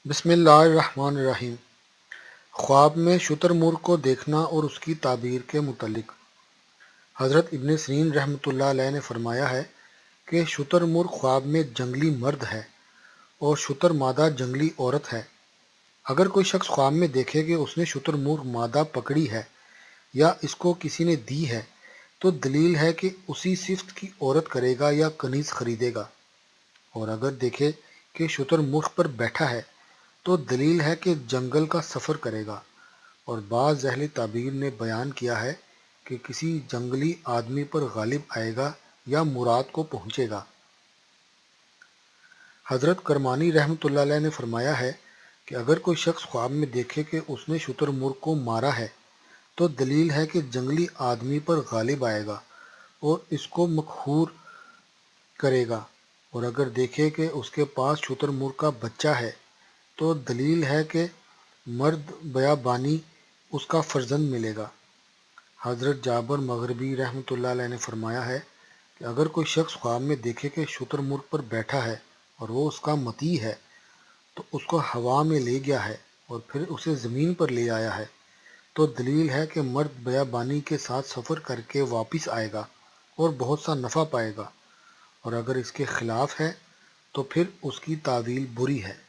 بسم اللہ الرحمن الرحیم۔ خواب میں شتر مرغ کو دیکھنا اور اس کی تعبیر کے متعلق حضرت ابن سیرین رحمۃ اللہ علیہ نے فرمایا ہے کہ شتر مرغ خواب میں جنگلی مرد ہے اور شتر مادہ جنگلی عورت ہے۔ اگر کوئی شخص خواب میں دیکھے کہ اس نے شتر مرغ مادہ پکڑی ہے یا اس کو کسی نے دی ہے تو دلیل ہے کہ اسی صفت کی عورت کرے گا یا کنیز خریدے گا، اور اگر دیکھے کہ شتر مرغ پر بیٹھا ہے تو دلیل ہے کہ جنگل کا سفر کرے گا۔ اور بعض اہل تعبیر نے بیان کیا ہے کہ کسی جنگلی آدمی پر غالب آئے گا یا مراد کو پہنچے گا۔ حضرت کرمانی رحمۃ اللہ علیہ نے فرمایا ہے کہ اگر کوئی شخص خواب میں دیکھے کہ اس نے شتر مرغ کو مارا ہے تو دلیل ہے کہ جنگلی آدمی پر غالب آئے گا اور اس کو مقہور کرے گا، اور اگر دیکھے کہ اس کے پاس شتر مرغ کا بچہ ہے تو دلیل ہے کہ مرد بیابانی اس کا فرزند ملے گا۔ حضرت جابر مغربی رحمۃ اللہ علیہ نے فرمایا ہے کہ اگر کوئی شخص خواب میں دیکھے کہ شتر مرغ پر بیٹھا ہے اور وہ اس کا مطیع ہے تو اس کو ہوا میں لے گیا ہے اور پھر اسے زمین پر لے آیا ہے تو دلیل ہے کہ مرد بیابانی کے ساتھ سفر کر کے واپس آئے گا اور بہت سا نفع پائے گا، اور اگر اس کے خلاف ہے تو پھر اس کی تعویل بری ہے۔